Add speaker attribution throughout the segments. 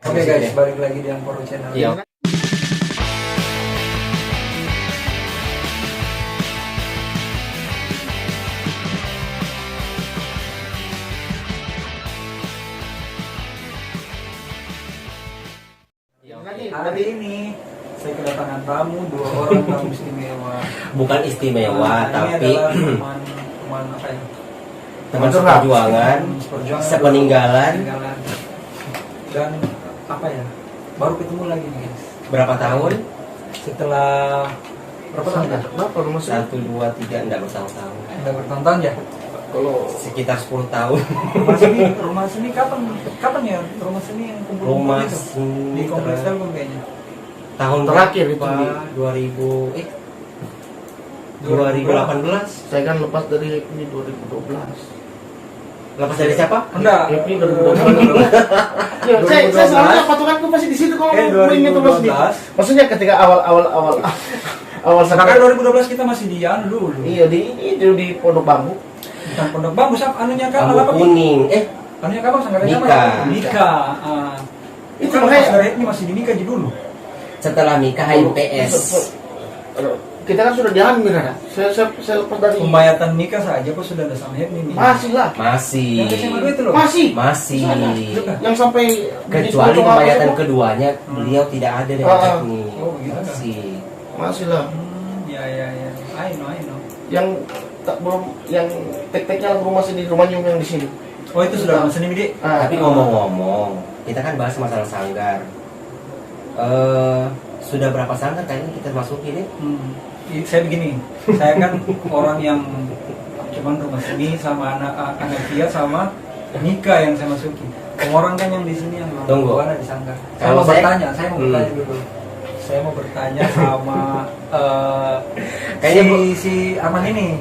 Speaker 1: Oke guys, balik lagi di Amporo Channel.
Speaker 2: Iya.
Speaker 1: Hari ini saya kedatangan tamu, 2 orang tamu istimewa.
Speaker 2: Bukan istimewa,
Speaker 1: Ini
Speaker 2: tapi
Speaker 1: adalah teman apa ya?
Speaker 2: teman seperjuangan, sepeninggalan.
Speaker 1: Dan apa ya? Baru ketemu lagi nih guys.
Speaker 2: Berapa tahun?
Speaker 1: Setelah berapa tahun ya?
Speaker 3: Berapa rumah sih?
Speaker 2: 1, 2, 3, enggak bertahun-tahun.
Speaker 1: Udah bertahun-tahun ya?
Speaker 3: Kalau
Speaker 2: Sekitar 10 tahun.
Speaker 1: Rumah seni kapan ya? Rumah seni yang kumpul
Speaker 2: Rumah
Speaker 1: itu?
Speaker 2: seni
Speaker 1: Di Kompleks Telkom kayaknya.
Speaker 2: Tahun
Speaker 3: Terakhir itu
Speaker 2: berapa? 2018.
Speaker 3: saya kan lepas dari ini 2012.
Speaker 2: Lepas dari siapa?
Speaker 1: Enggak.
Speaker 3: Ini 2012. Ya, saya selalu patokanku masih di situ kalau mau ingat terus.
Speaker 1: 2012.
Speaker 3: Maksudnya ketika awal
Speaker 1: Karena
Speaker 3: sampai
Speaker 1: 2012 kita masih di dulu.
Speaker 3: iya di Pondok Bambu.
Speaker 1: Bukan Pondok Bambu, anunya kan
Speaker 2: Bambu
Speaker 1: apa?
Speaker 2: kuning.
Speaker 1: Anunya kan sanggaranya
Speaker 2: Mika.
Speaker 1: Mika.
Speaker 3: Itu
Speaker 1: Itu
Speaker 3: makanya-
Speaker 1: makanya ini masih di Mika aja dulu.
Speaker 2: Setelah Mika HMPS.
Speaker 3: Kita kan sudah diambil kan. Saya lepas dari
Speaker 1: Pembayatan Mika saja kok sudah ada sama Hepni nih.
Speaker 3: masih lah.
Speaker 2: Masih.
Speaker 1: Yang SMA 2 itu loh.
Speaker 3: Masih.
Speaker 1: Iya.
Speaker 3: Yang sampai
Speaker 2: Kecuali
Speaker 3: di-
Speaker 2: pembayatan keduanya beliau tidak ada dengan
Speaker 3: Ah.
Speaker 2: teknik.
Speaker 1: Oh, begitu kan?
Speaker 2: Masih.
Speaker 3: Masih lah.
Speaker 1: Ya. I know.
Speaker 3: Yang tak belum yang tek-teknya rumah sendiri rumahnya yang di sini.
Speaker 1: Oh, itu sudah Mas Seni Dik.
Speaker 2: Tapi ngomong-ngomong, kita kan bahas masalah sanggar. Sudah berapa sanggar kayaknya kita masukin ya?
Speaker 1: Saya begini, saya kan orang yang cuman rumah seni sama anak dia sama Mika yang saya masuki. Orang kan yang di sini yang
Speaker 2: Tunggu.
Speaker 1: mana di Sanggar.
Speaker 2: Kalau
Speaker 1: Saya
Speaker 2: saya-
Speaker 1: mau bertanya dulu. Saya mau bertanya sama
Speaker 2: Kayaknya
Speaker 1: si Arman ini.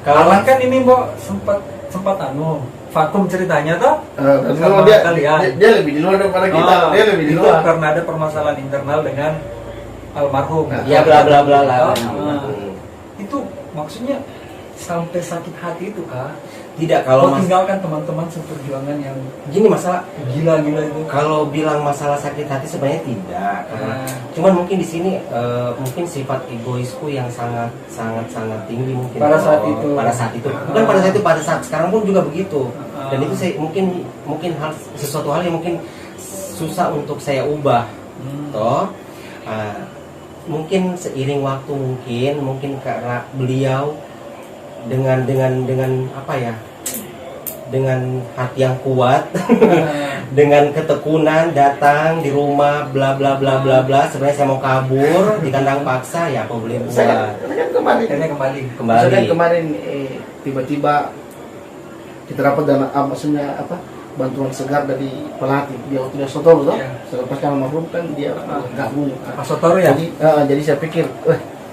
Speaker 2: Kalau-
Speaker 1: Arman kan ini Mbok sempat vakum ceritanya toh. Sama
Speaker 3: dia,
Speaker 1: kalian.
Speaker 3: dia lebih di luar daripada kita. Dia lebih di
Speaker 1: itu
Speaker 3: luar.
Speaker 1: karena ada permasalahan internal dengan almarhum.
Speaker 2: Ya bla bla bla lah.
Speaker 1: Itu maksudnya sampai sakit hati itu kah?
Speaker 2: Tidak, kalau
Speaker 1: Tinggalkan teman-teman seperjuangan yang
Speaker 2: gini masalah
Speaker 1: gila-gila itu.
Speaker 2: kalau bilang masalah sakit hati sebenarnya tidak. Cuman mungkin di sini mungkin sifat egoisku yang sangat tinggi mungkin
Speaker 1: Pada saat itu.
Speaker 2: Bukan pada saat itu, pada saat sekarang pun juga begitu. Dan itu saya mungkin sesuatu hal yang mungkin susah untuk saya ubah. Toh mungkin seiring waktu mungkin karena beliau dengan apa ya, dengan hati yang kuat dengan ketekunan datang di rumah bla bla bla bla bla, sebenarnya saya mau kabur di kandang paksa, ya apa boleh buat.
Speaker 3: Saya kan kemarin.
Speaker 1: Akhirnya kembali.
Speaker 3: Saya kemarin tiba-tiba kita dapat dana maksudnya apa? Bantuan segar dari pelatih dia waktu dia Sotoro tuh.
Speaker 1: Iya.
Speaker 3: Selepas kan almarhum kan dia gabung.
Speaker 1: Pak Sotoro ya?
Speaker 3: Jadi saya pikir,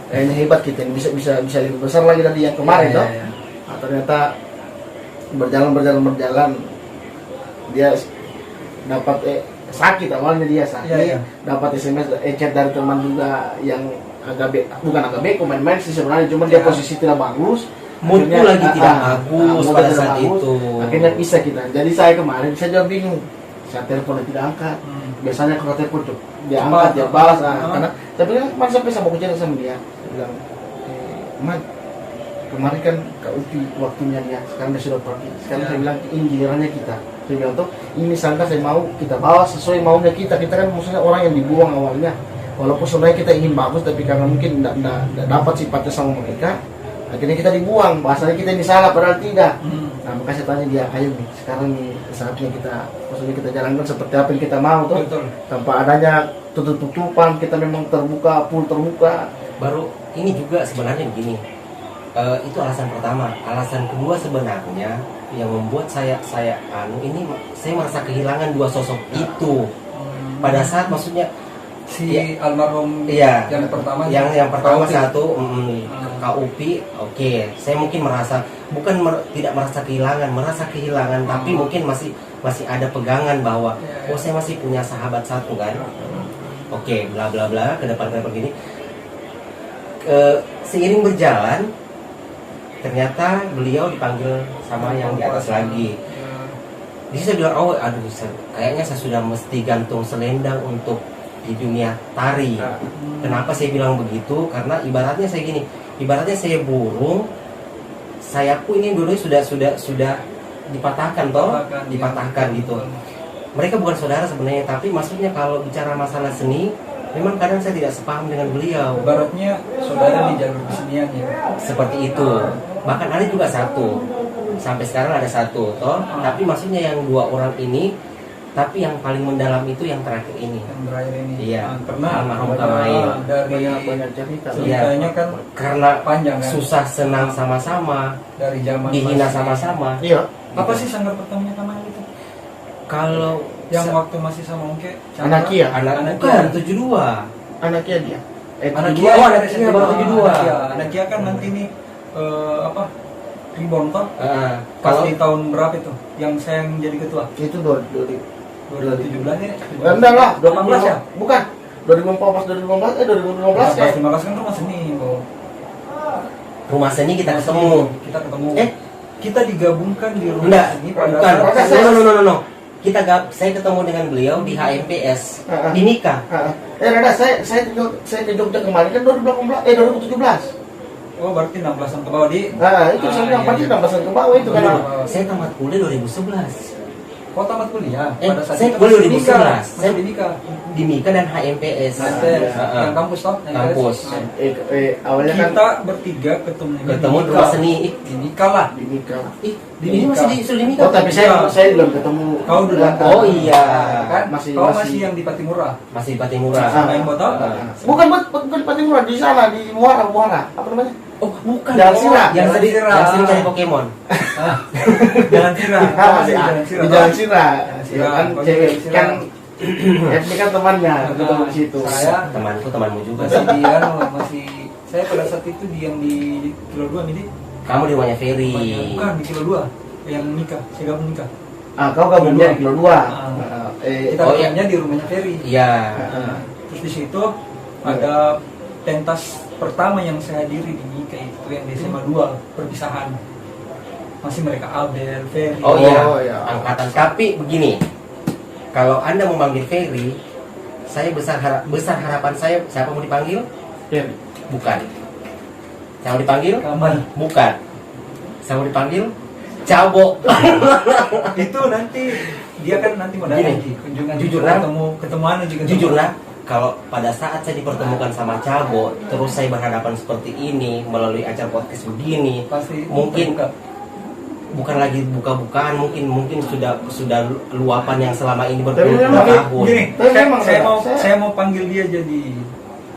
Speaker 3: kayaknya hebat kita ini bisa lebih besar lagi dari yang kemarin toh.
Speaker 1: Iya.
Speaker 3: Nah, ternyata berjalan dia dapat sakit awalnya dia sakit.
Speaker 1: Iya.
Speaker 3: Dapat SMS chat dari teman juga yang bukan agak beko main-main sih sebenarnya, cuma dia posisi tidak bagus.
Speaker 2: Moodku
Speaker 3: Akhirnya,
Speaker 2: lagi tidak bagus
Speaker 3: moodnya
Speaker 2: pada
Speaker 3: tidak
Speaker 2: saat
Speaker 3: bagus.
Speaker 2: itu.
Speaker 3: Akhirnya bisa kita. Jadi saya kemarin saya juga bingung. Saya telepon dia tidak angkat. Biasanya kalau telepon tuh dia angkat, dia balas. Karena tapi kan kemarin sampai sama bicara sama dia. Dia bilang, Man, kemarin kan Kak Upi waktunya dia. Sekarang dia sudah pergi. Sekarang saya bilang ini gilirannya kita. Saya bilang tuh ini sangka saya mau kita bawa sesuai maunya kita. Kita kan maksudnya orang yang dibuang awalnya. Walaupun sebenarnya kita ingin bagus, tapi karena mungkin tidak dapat sifatnya sama mereka, akhirnya kita dibuang. Bahasanya kita ini salah, padahal tidak. Nah, makanya saya tanya dia, ayo nih, sekarang nih saatnya maksudnya kita jalankan seperti apa yang kita mau tuh.
Speaker 1: Betul.
Speaker 3: Tanpa adanya tutup-tutupan, kita memang terbuka, full terbuka.
Speaker 2: Baru ini juga sebenarnya begini. Itu alasan pertama. Alasan kedua sebenarnya yang membuat saya merasa kehilangan dua sosok itu. Pada saat maksudnya
Speaker 1: Almarhum
Speaker 2: iya,
Speaker 1: yang pertama
Speaker 2: KUP. Satu KUP, oke. Saya mungkin merasa tidak merasa kehilangan, tapi mungkin masih ada pegangan bahwa saya masih punya sahabat satu kan. Oke, bla bla bla ke depan begini. Seiring berjalan ternyata beliau dipanggil sama yang di atas lagi. Di situ saya bilang, oh aduh, kayaknya saya sudah mesti gantung selendang untuk di dunia tari. Kenapa saya bilang begitu? Karena ibaratnya saya gini, ibaratnya saya burung, sayapku ini dulu sudah dipatahkan toh, dipatahkan gitu. Mereka bukan saudara sebenarnya, tapi maksudnya kalau bicara masalah seni, memang kadang saya tidak sepaham dengan beliau.
Speaker 1: Ibaratnya saudara di jalur kesenian ya.
Speaker 2: Seperti itu. Bahkan ada juga satu, sampai sekarang ada satu toh, tapi maksudnya yang dua orang ini, tapi yang paling mendalam itu yang terakhir ini.
Speaker 1: Yang terakhir ini.
Speaker 2: Iya.
Speaker 1: Karena
Speaker 2: almarhum Kamail.
Speaker 1: Dari
Speaker 3: banyak cerita.
Speaker 1: ceritanya kan
Speaker 2: Karena
Speaker 1: panjang kan.
Speaker 2: susah senang sama-sama,
Speaker 1: Dari zaman
Speaker 2: dihina
Speaker 1: masih-
Speaker 2: sama-sama.
Speaker 3: Iya.
Speaker 1: Apa sih sanggar pertamanya Kamail itu?
Speaker 2: Kalau
Speaker 1: Yang waktu masih sama Ongke?
Speaker 3: Anakia.
Speaker 2: anak bukan 72.
Speaker 3: Anaknya dia.
Speaker 1: Anakia,
Speaker 2: Oh, Anakia baru 72.
Speaker 1: Anakia kan nanti nih apa? Reborn toh? Pas
Speaker 2: Kalau
Speaker 1: di tahun berapa itu? Yang saya yang jadi ketua?
Speaker 3: Itu
Speaker 1: 2017 ya?
Speaker 3: enggak lah,
Speaker 1: 18 ya?
Speaker 3: Bukan. 2014 2015
Speaker 1: Pas
Speaker 3: ya.
Speaker 1: 15 kan rumah seni, Bo.
Speaker 2: rumah seni kita ketemu.
Speaker 1: Kita ketemu.
Speaker 2: Eh?
Speaker 1: Kita digabungkan di rumah
Speaker 2: Enggak,
Speaker 1: seni
Speaker 2: bukan.
Speaker 1: pada
Speaker 2: No. Saya ketemu dengan beliau di HMPS di Nika.
Speaker 3: Rada, saya ke Jogja kemarin kan 2017.
Speaker 1: Oh, berarti 16-an ke bawah di.
Speaker 3: Itu saya bilang pasti 16-an ke bawah itu kan.
Speaker 2: Saya tamat kuliah 2011
Speaker 1: Kau tamat kuliah?
Speaker 2: saya
Speaker 1: itu
Speaker 2: kuliah
Speaker 1: masih di Nika.
Speaker 2: 2011.
Speaker 1: Masih di Nika.
Speaker 2: di Nika dan HMPS.
Speaker 1: Yang kampus toh? Yang
Speaker 2: Kampus.
Speaker 3: Awalnya kan
Speaker 1: Kita bertiga ketemu
Speaker 2: Ketemu di rumah seni.
Speaker 1: di Nika lah.
Speaker 3: di Nika.
Speaker 2: Ih,
Speaker 1: Di
Speaker 2: ini
Speaker 1: Nika.
Speaker 2: masih di Nika.
Speaker 3: Oh, tapi saya belum ketemu.
Speaker 1: Kau duluan.
Speaker 2: Oh iya.
Speaker 1: Kan?
Speaker 3: Masih-
Speaker 1: Kau
Speaker 3: masih-
Speaker 1: masih yang di Patimura.
Speaker 2: Masih di Patimura.
Speaker 1: Main botol?
Speaker 3: Bukan Patimura di sana di Muara. Apa namanya?
Speaker 2: Oh, bukan.
Speaker 3: Jalan Sira.
Speaker 2: Yang sering
Speaker 1: Jalan Sira.
Speaker 2: yang sering cari Pokemon.
Speaker 1: Jalan Sira. Kau masih di Jalan Sira.
Speaker 3: Di Jalan Sira.
Speaker 1: Sira.
Speaker 3: Kan
Speaker 1: Kau
Speaker 3: cewek
Speaker 1: Jalan Sira.
Speaker 3: kan ini kan temannya ketemu di situ.
Speaker 1: Saya
Speaker 2: Temanmu juga.
Speaker 1: masih masih saya pada saat itu yang di Kilo 2 nih.
Speaker 2: Kamu di rumahnya Ferry.
Speaker 1: Bukan di Kilo 2. Yang nikah, saya gabung nikah.
Speaker 3: Kau gabungnya di Kilo 2.
Speaker 1: Kita
Speaker 2: Oh, iya.
Speaker 1: ketemunya di rumahnya Ferry.
Speaker 2: Iya.
Speaker 1: Terus di situ ada pentas pertama yang saya hadiri di Nika itu yang di SMA 2 perpisahan. Masih mereka Abel, Ferry.
Speaker 2: Oh iya,
Speaker 3: Oh, iya.
Speaker 2: angkatan. Tapi begini, kalau Anda memanggil Ferry, saya besar harapan saya, siapa mau dipanggil?
Speaker 3: Ferry.
Speaker 2: Bukan. Saya mau dipanggil?
Speaker 1: Kamal.
Speaker 2: Bukan. Saya mau dipanggil Cabo.
Speaker 1: Itu nanti dia kan nanti mau datang
Speaker 2: Gini,
Speaker 1: di kunjungan
Speaker 2: jujur lah.
Speaker 1: ketemu anu juga.
Speaker 2: Jujur lah, kalau pada saat saya dipertemukan sama Cabo, terus saya berhadapan seperti ini melalui acara podcast begini,
Speaker 1: Pasti
Speaker 2: mungkin
Speaker 1: terbuka.
Speaker 2: bukan lagi buka-bukaan, mungkin sudah luapan yang selama ini
Speaker 3: Tapi memang
Speaker 2: bertahun-tahun.
Speaker 1: Gini,
Speaker 3: Tapi memang
Speaker 1: saya mau panggil dia jadi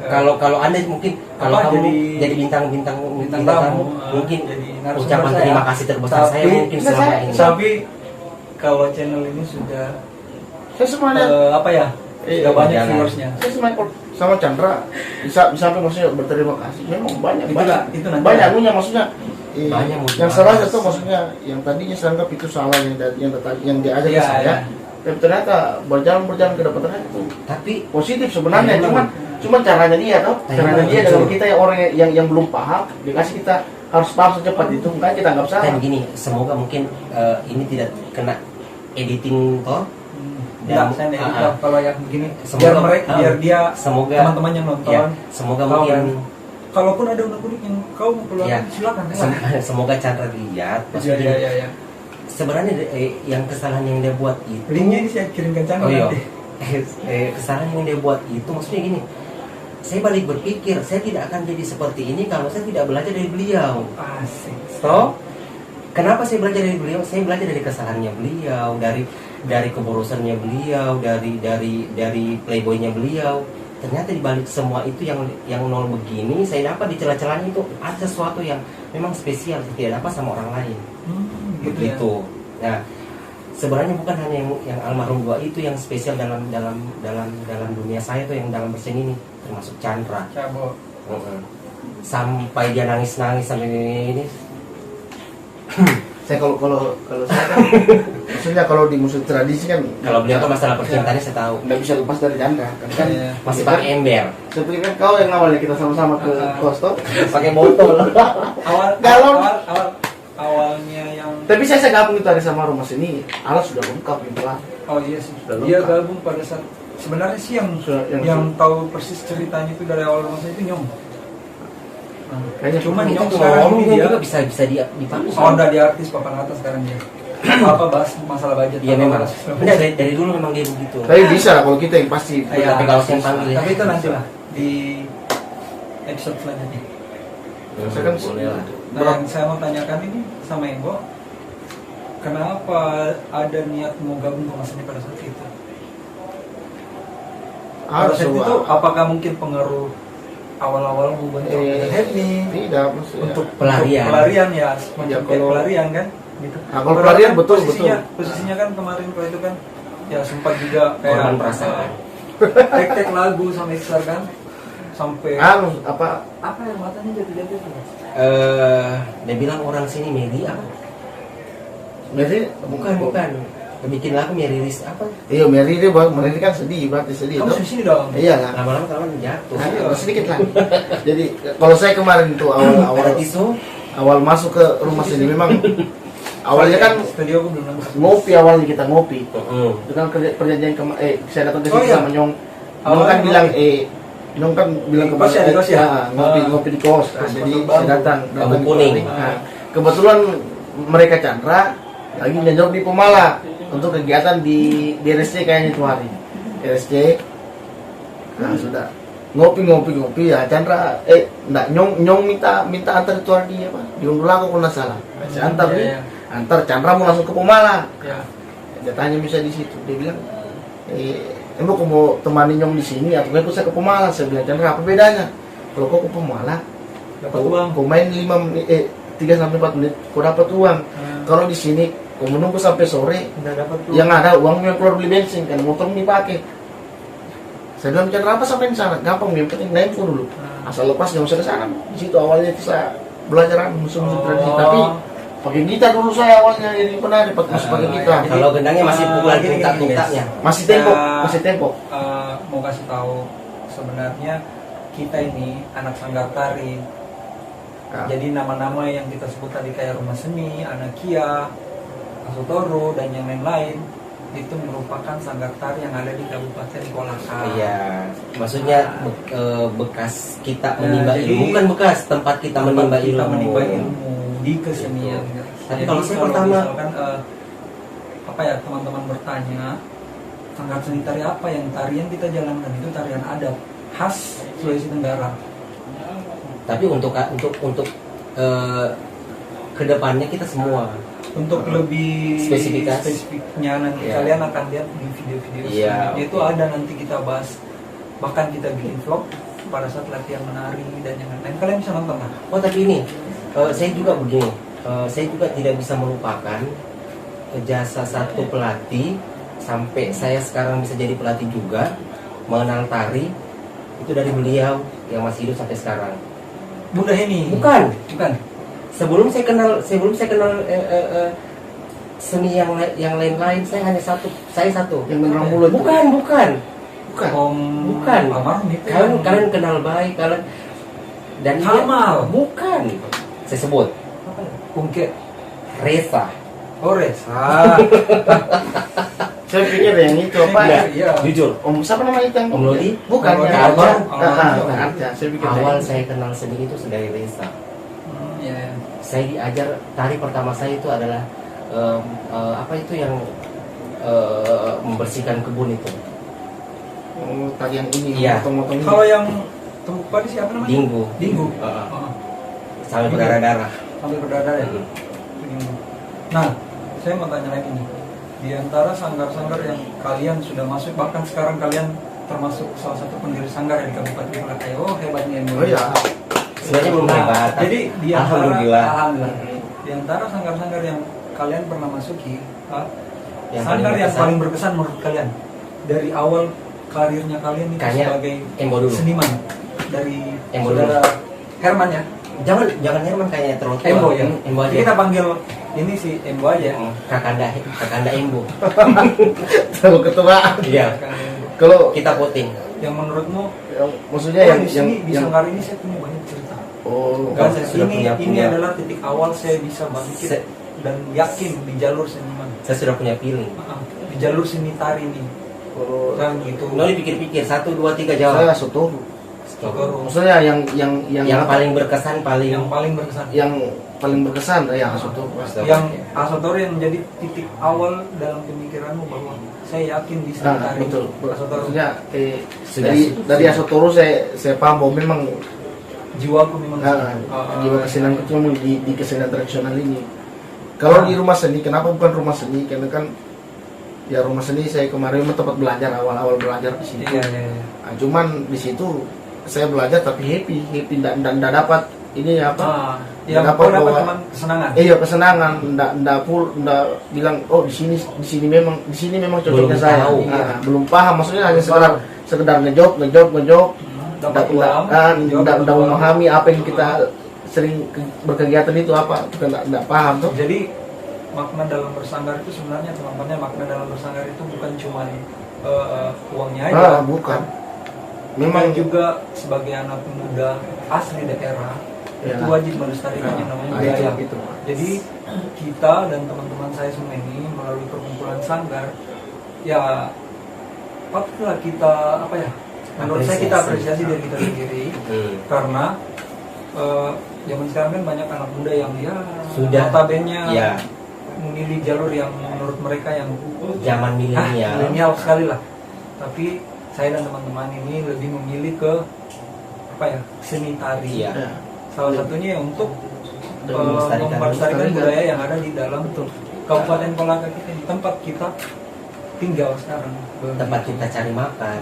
Speaker 2: Kalau Anda mungkin kalau
Speaker 1: Apa,
Speaker 2: kamu
Speaker 1: jadi-
Speaker 2: jadi bintang
Speaker 1: bintang
Speaker 2: tamu,
Speaker 1: tamu,
Speaker 2: mungkin
Speaker 1: jadi narasumber
Speaker 2: ucapan
Speaker 1: saya.
Speaker 2: terima kasih terbesar saya
Speaker 1: Tapi-
Speaker 2: mungkin
Speaker 3: Nah,
Speaker 2: selama
Speaker 3: saya-
Speaker 2: ini.
Speaker 1: tapi kalau channel ini sudah
Speaker 3: Saya semuanya
Speaker 1: apa ya? Sudah banyak
Speaker 2: jangan.
Speaker 1: viewersnya.
Speaker 3: saya sama Chandra bisa sampai maksudnya berterima kasih. Memang banyak
Speaker 1: Itu
Speaker 3: banyak.
Speaker 1: lah, itu nanti.
Speaker 3: Banyak punya maksudnya.
Speaker 2: Banyak mau
Speaker 3: yang
Speaker 2: dibahas.
Speaker 3: salah satu maksudnya yang tadinya saya anggap itu salah yang diajak ke
Speaker 1: Iya,
Speaker 3: saya.
Speaker 1: iya.
Speaker 3: Tapi ternyata berjalan ke depan ternyata itu
Speaker 2: Tapi
Speaker 3: positif sebenarnya,
Speaker 2: Iya,
Speaker 3: cuman caranya dia toh,
Speaker 2: Iya,
Speaker 3: caranya dia
Speaker 2: betul.
Speaker 3: dengan kita yang orang yang belum paham dikasih kita harus paham secepat itu, kan kita anggap salah.
Speaker 2: kan begini, semoga mungkin ini tidak kena editing toh.
Speaker 1: Ya, saya nggak edit lah kalau yang begini.
Speaker 2: Semoga-
Speaker 1: Biar dia
Speaker 2: semoga
Speaker 1: teman-teman yang nonton.
Speaker 2: ya, semoga
Speaker 1: tahu
Speaker 2: mungkin
Speaker 1: kan. Kalaupun ada unek-unek yang kau mau keluarkan,
Speaker 2: Ya.
Speaker 1: silakan.
Speaker 2: semoga Chandra lihat.
Speaker 1: Ya,
Speaker 2: Maksudnya
Speaker 1: ya.
Speaker 2: sebenarnya yang kesalahan yang dia buat itu
Speaker 1: Linknya ini saya kirimkan channel
Speaker 2: Oh iya.
Speaker 1: nanti.
Speaker 2: Kesalahan yang dia buat itu maksudnya gini. Saya balik berpikir, saya tidak akan jadi seperti ini kalau saya tidak belajar dari beliau.
Speaker 1: Asik.
Speaker 2: So, kenapa saya belajar dari beliau? Saya belajar dari kesalahannya beliau, dari kebodosannya beliau, dari playboynya beliau. Ternyata di balik semua itu yang nol begini, saya dapat di celah-celahnya itu ada sesuatu yang memang spesial, tidak dapat sama orang lain.
Speaker 1: Gitu ya.
Speaker 2: Begitu. Nah, sebenarnya bukan hanya yang almarhum gua itu yang spesial dalam dunia saya tuh, yang dalam berseni ini, termasuk Chandra.
Speaker 1: Cabo.
Speaker 2: Sampai dia nangis sampai ini.
Speaker 3: Saya kalau saya kan maksudnya kalau di musik tradisi kan
Speaker 2: Kalau beliau kan masalah percintaannya saya tahu.
Speaker 3: nggak bisa lepas dari Chandra kan
Speaker 1: Iya.
Speaker 2: Masih pakai ember.
Speaker 3: saya pikir kan kau yang awalnya kita sama-sama ke
Speaker 1: Ah.
Speaker 3: Kosto
Speaker 2: Pakai botol.
Speaker 1: Awal
Speaker 3: Galon.
Speaker 1: awalnya yang
Speaker 3: Tapi saya gabung itu hari sama rumah sini, alat sudah lengkap gitu lah.
Speaker 1: Oh iya sih.
Speaker 3: Sudah
Speaker 1: Dia
Speaker 3: lengkap.
Speaker 1: gabung pada saat sebenarnya sih yang
Speaker 3: Yang-
Speaker 1: tahu persis ceritanya itu dari awal masa itu Nyong. Nah,
Speaker 3: Kayaknya
Speaker 1: cuman
Speaker 2: Itu
Speaker 1: Nyong
Speaker 2: ngomong
Speaker 1: sekarang ini dia
Speaker 2: juga bisa dipakai.
Speaker 1: oh udah di artis papan atas sekarang dia. Apa bahas masalah budget?
Speaker 2: Iya
Speaker 1: apa
Speaker 2: memang.
Speaker 1: bahas-
Speaker 2: Enggak, dari dulu memang dia begitu.
Speaker 3: Tapi bisa kalau kita yang pasti.
Speaker 1: Iya,
Speaker 2: Tapi kalau saya panggil ya.
Speaker 1: Tapi itu nanti lah di episode selanjutnya.
Speaker 3: Saya kan
Speaker 2: boleh lah.
Speaker 1: Nah, yang saya mau tanyakan ini sama Ibu, kenapa ada niat mau gabung ke Mas ini pada saat itu? Pada
Speaker 3: harus
Speaker 1: saat itu
Speaker 3: coba.
Speaker 1: apakah mungkin pengaruh awal-awal hubungan dengan Happy
Speaker 3: Tidak, maksudnya.
Speaker 1: untuk
Speaker 2: Pelarian.
Speaker 1: untuk pelarian ya,
Speaker 3: Ya,
Speaker 1: semacam kayak
Speaker 3: kalau-
Speaker 1: pelarian kan? Gitu.
Speaker 3: Nah, kalau
Speaker 1: Padahal
Speaker 3: pelarian
Speaker 1: kan
Speaker 3: betul,
Speaker 1: posisinya kan kemarin kalau itu kan ya sempat juga kayak
Speaker 2: Korban perasaan.
Speaker 1: tek lagu sama Iksar kan sampai
Speaker 3: Harus apa?
Speaker 1: apa yang matanya jatuh-jatuh tuh?
Speaker 2: Dia bilang orang sini Mary apa?
Speaker 3: Mary
Speaker 2: Bukan. Bikin lagu Mary Riz apa?
Speaker 3: Iya, Mary dia bang, Mary kan sedih, berarti sedih.
Speaker 1: Kamu
Speaker 3: Toh?
Speaker 1: di sini dong.
Speaker 3: Iya lah.
Speaker 2: Lama-lama kawan jatuh.
Speaker 3: Nah, sedikit lah. Jadi kalau saya kemarin itu awal
Speaker 2: Ada tisu.
Speaker 3: awal masuk ke rumah sini memang awalnya kan
Speaker 1: studio aku belum nonton.
Speaker 3: ngopi, awalnya kita ngopi.
Speaker 2: Heeh.
Speaker 3: Itu kan perjanjian saya datang ke
Speaker 1: Oh,
Speaker 3: sini
Speaker 1: iya.
Speaker 3: sama Nyong. Nyong
Speaker 1: Awalnya
Speaker 3: kan bilang
Speaker 1: ngopi.
Speaker 3: Nyong kan bilang
Speaker 1: Di kos ya, di kos ya?
Speaker 3: ngopi di kos. Nah,
Speaker 1: Kos
Speaker 3: jadi
Speaker 1: Batu
Speaker 3: saya datang
Speaker 2: Bambu
Speaker 3: di
Speaker 2: Kuning.
Speaker 3: kos. Nah, kebetulan mereka Chandra lagi nyanjok di Pemala untuk kegiatan di RSC kayaknya itu hari. RSC. Nah, sudah ngopi ya Chandra enggak Nyong minta antar itu hari dia apa? Di Undulago kalau nggak salah. Saya antar
Speaker 1: Iya,
Speaker 3: nih.
Speaker 1: iya.
Speaker 3: Antar Chandra mau langsung ke Pemala.
Speaker 1: Ya.
Speaker 3: Dia tanya bisa di situ, dia bilang, emang kau mau temani Nyong di sini atau enggak saya ke Pemala? Saya bilang Chandra apa bedanya? Kalau kau ke Pemala,
Speaker 1: Dapat uang.
Speaker 3: kau main 5 menit, 3 sampai 4 menit, kau dapat uang. Kalau di sini kau menunggu sampai sore,
Speaker 1: Nggak dapat tuh.
Speaker 3: yang ada uangnya keluar beli bensin karena motor dipakai. Saya bilang Chandra apa sampai di sana? Gampang, yang penting naik dulu. Asal lepas nggak usah ke sana. Di situ awalnya saya belajar musuh-musuh tradisi, tapi pakai gitar dulu saya awalnya jadi penari pakai gitar.
Speaker 1: Jadi,
Speaker 2: Kalau gendangnya masih pukulan
Speaker 1: gini,
Speaker 2: tuntak-tuntaknya.
Speaker 3: Masih tempo,
Speaker 1: Ya.
Speaker 3: masih tempo.
Speaker 1: Mau kasih tahu sebenarnya kita ini anak sanggar tari.
Speaker 3: Ya.
Speaker 1: Jadi nama-nama yang kita sebut tadi kayak Rumah Seni, Anakia, Asutoro dan yang lain-lain itu merupakan sanggar tari yang ada di Kabupaten Kolaka.
Speaker 2: Iya, maksudnya bekas kita
Speaker 1: Nah,
Speaker 2: menimba
Speaker 1: jadi
Speaker 2: ilmu, bukan bekas tempat kita menimba
Speaker 1: kita
Speaker 2: ilmu.
Speaker 1: menimba ilmu di kesenian.
Speaker 2: Iya.
Speaker 1: Jadi
Speaker 2: Tapi kalau saya pertama-
Speaker 1: misalkan apa ya teman-teman bertanya sanggar seni tari apa yang tarian kita jalankan itu tarian adat khas Sulawesi Tenggara.
Speaker 2: Tapi untuk kedepannya kita semua.
Speaker 1: Untuk lebih
Speaker 2: Spesifikasi.
Speaker 1: spesifiknya nanti
Speaker 2: Iya.
Speaker 1: kalian akan lihat di video-video
Speaker 2: Iya,
Speaker 1: selanjutnya. Itu
Speaker 2: oke.
Speaker 1: ada nanti kita bahas, bahkan kita bikin vlog pada saat latihan menari dan yang lain. Kalian bisa nonton lah.
Speaker 2: Oh tapi ini, saya juga begini, saya juga tidak bisa melupakan jasa satu pelatih sampai saya sekarang bisa jadi pelatih juga, mengenal tari itu dari beliau yang masih hidup sampai sekarang.
Speaker 1: Bunda Heni.
Speaker 2: Bukan.
Speaker 1: Bukan.
Speaker 2: Sebelum saya kenal seni yang lain-lain, saya hanya satu.
Speaker 3: Yang menerang mulut.
Speaker 2: Bukan.
Speaker 3: Bukan.
Speaker 1: Om
Speaker 2: Bukan.
Speaker 1: Almarhum itu.
Speaker 2: Kalian kenal baik kalian. Dan dia-
Speaker 1: Kamal.
Speaker 2: bukan. Saya sebut
Speaker 1: Pungke.
Speaker 2: Reza.
Speaker 1: Ores.
Speaker 3: Saya pikir yang itu apa?
Speaker 2: Enggak.
Speaker 1: Iya.
Speaker 2: Jujur.
Speaker 3: Om siapa namanya itu?
Speaker 2: Om Lodi?
Speaker 3: Bukan,
Speaker 1: Om
Speaker 3: yang
Speaker 1: Lodi.
Speaker 3: Arca.
Speaker 1: Arca.
Speaker 3: Arca. Saya pikir
Speaker 2: Awal
Speaker 3: yang-
Speaker 2: saya kenal seni itu dari Reza.
Speaker 1: Iya.
Speaker 2: Saya diajar tari pertama saya itu adalah apa itu yang membersihkan kebun itu.
Speaker 3: Oh, tadi yang ini,
Speaker 2: Iya.
Speaker 3: motong-motong ini.
Speaker 1: Kalau yang tembuk padi siapa namanya?
Speaker 2: Dinggu.
Speaker 1: Dinggu.
Speaker 2: Heeh.
Speaker 1: Oh,
Speaker 2: Sampai
Speaker 1: Dinggu.
Speaker 2: berdarah-darah.
Speaker 1: sampai berdarah ya.
Speaker 2: Hmm.
Speaker 1: Dinggu. Nah, saya mau tanya lagi nih. Di antara sanggar-sanggar yang kalian sudah masuk, bahkan sekarang kalian termasuk salah satu pendiri sanggar di Kabupaten Kolaka. Oh, hebatnya ini.
Speaker 3: Oh iya.
Speaker 2: Sebenarnya belum hebat.
Speaker 1: Nah, jadi di antara
Speaker 2: Alhamdulillah.
Speaker 1: di antara sanggar-sanggar yang kalian pernah masuki,
Speaker 2: Yang
Speaker 1: sanggar
Speaker 2: paling
Speaker 1: yang
Speaker 2: berkesan.
Speaker 1: paling berkesan menurut kalian dari awal karirnya kalian itu
Speaker 2: Kayaknya
Speaker 1: sebagai
Speaker 2: Embo dulu.
Speaker 1: seniman dari
Speaker 2: Embo
Speaker 1: saudara Herman ya.
Speaker 2: Jangan Herman kayaknya terlalu tua.
Speaker 1: Embo ya.
Speaker 2: Embo aja.
Speaker 1: Jadi kita panggil ini si Embo aja.
Speaker 2: Kakanda Embo.
Speaker 3: Terlalu ketua.
Speaker 2: Iya.
Speaker 3: Kalau
Speaker 2: Kita voting.
Speaker 1: Yang menurutmu
Speaker 3: maksudnya
Speaker 1: di sini di
Speaker 3: yang
Speaker 1: sanggar ini saya punya banyak cerita.
Speaker 3: oh,
Speaker 1: Kan
Speaker 2: saya sudah
Speaker 1: ini
Speaker 2: punya.
Speaker 1: adalah titik awal saya bisa bangkit dan yakin di jalur seniman.
Speaker 2: Saya sudah punya feeling.
Speaker 1: Di jalur seni tari nih.
Speaker 3: Kalau
Speaker 1: Kan gitu.
Speaker 2: Nggak dipikir-pikir, 1, 2, 3 jawab.
Speaker 3: saya Sotoro.
Speaker 1: Sotoro.
Speaker 3: Maksudnya yang
Speaker 2: Yang paling berkesan,
Speaker 1: Yang paling berkesan.
Speaker 3: yang paling berkesan ya Sotoro.
Speaker 1: Yang Asotoro yang menjadi titik awal dalam pemikiranmu bahwa saya yakin di seni
Speaker 3: Nah,
Speaker 1: tari.
Speaker 3: betul.
Speaker 1: Asotoro.
Speaker 3: Maksudnya
Speaker 2: Sudah-
Speaker 3: dari Asotoro saya paham bahwa memang
Speaker 1: Jiwaku memang.
Speaker 3: jiwa kesenian itu memang di kesenian tradisional ini. Kalau di rumah seni, kenapa bukan rumah seni? Karena kan ya rumah seni saya kemarin memang tempat belajar, awal belajar di situ.
Speaker 1: Iya, iya, iya.
Speaker 3: Nah, cuman di situ saya belajar tapi happy dan dapat ini apa?
Speaker 1: Yang
Speaker 3: dapat
Speaker 1: kau dapat
Speaker 3: bahwa-
Speaker 1: teman kesenangan.
Speaker 3: Iya kesenangan, ndak bilang oh di sini memang cocoknya
Speaker 2: Belum
Speaker 3: saya.
Speaker 2: tahu.
Speaker 3: Nah, belum paham, maksudnya hanya sekedar ngejob. Ndak memahami apa yang kita sering berkegiatan itu apa, kita ndak paham tuh.
Speaker 1: Jadi makna dalam bersanggar itu sebenarnya teman-teman, makna dalam bersanggar itu bukan cuma uangnya aja.
Speaker 3: Bukan.
Speaker 1: Memang
Speaker 3: Memang
Speaker 1: juga sebagai anak muda asli daerah
Speaker 3: Ya.
Speaker 1: itu wajib melestarikan yang namanya budaya.
Speaker 3: itu.
Speaker 1: Jadi kita dan teman-teman saya semua ini melalui perkumpulan sanggar ya patutlah kita apa ya? Menurut saya kita apresiasi diri kita sendiri karena zaman sekarang kan banyak anak muda yang ya
Speaker 2: Sudah.
Speaker 1: notabene
Speaker 2: Ya,
Speaker 1: memilih jalur yang menurut mereka yang
Speaker 2: zaman milenial.
Speaker 1: milenial sekali lah. Tapi saya dan teman-teman ini lebih memilih ke apa ya, seni tari.
Speaker 2: Iya.
Speaker 1: Salah satunya untuk
Speaker 2: Dan
Speaker 1: melestarikan budaya yang ada di dalam Kabupaten Kolaka kita, di tempat kita tinggal sekarang.
Speaker 2: Tempat kita cari makan.